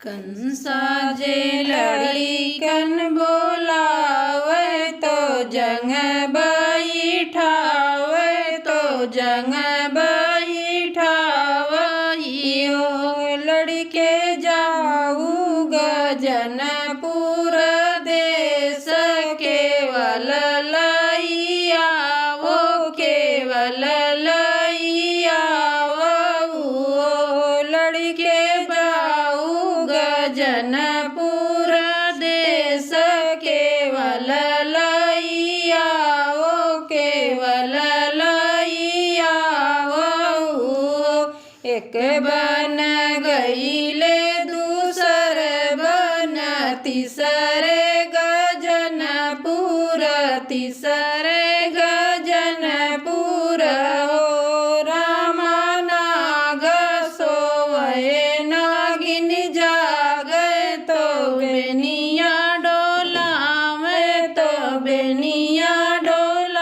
कंसा जे लड़िकन बोलावे तो जंग बैठावे तो जंग बैठावइयो लड़के जाऊ गजनपुर देश केवल लइया वो केवल लइया वो लड़के जनपुर देश केवल लइया वो केवल लइया वो एक बन गईले दूसर बन तीसरे गजनपुर तीसरे गजनपुर हो रामा नाग सोवे नागिन बेनिया डोलावइयो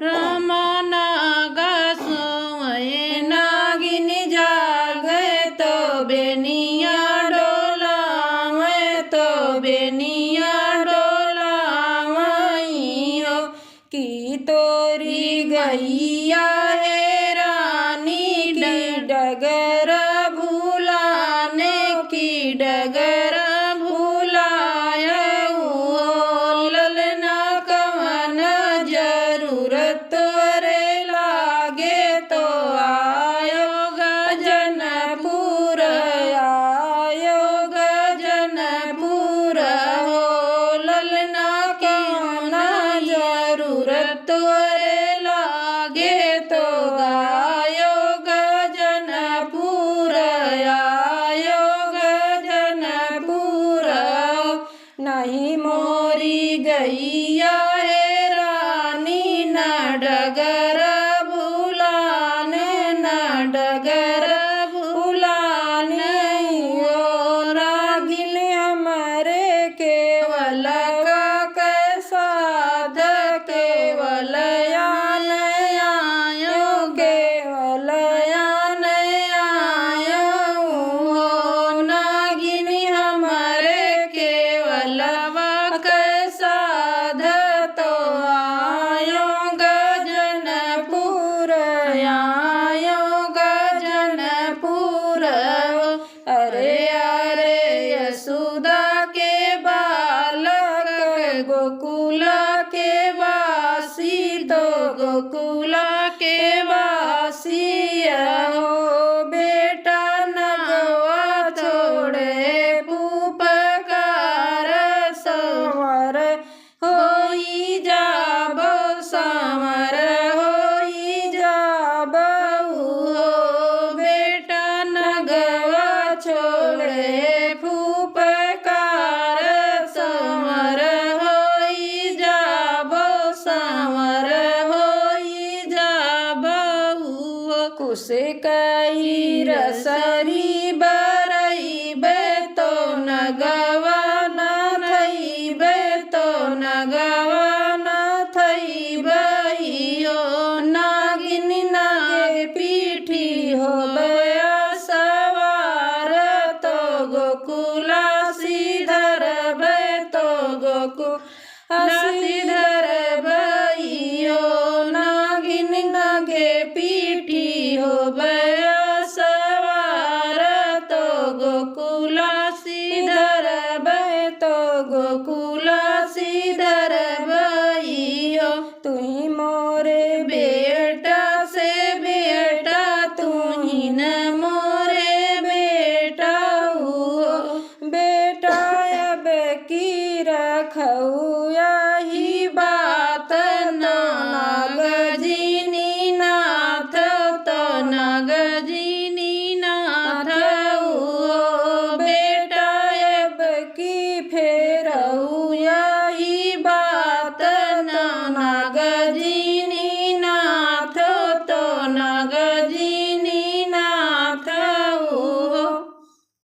रामा नागा सोए नागिन जागे तो बेनिया डोलावइयो की तोरी गैया है रानी डगर भूलाने की डगर भूलायो ललना कवन जरूरत रे लागे तो आयो गजनपुर हो ललना कवन जरूरत रे लागे तो आयो नहीं मोरी गैया है रानी न डगर भूलाने ओ रागिल हमारे केवल का साध केवल यान आयो केवल यान आयो नागिन हमारे साध तो आयो गजनपुर अरे अरे यशोदा के बालक गोकुल के वासी तो गोकुल के वासी हो बेटा नगवा छोड़े पुपकार समर होई जाबो समर होई जाबो हो बेटा नगवा छोड़े फूपकार समर होई जाबो समर होई जाबो कुश कई रसरी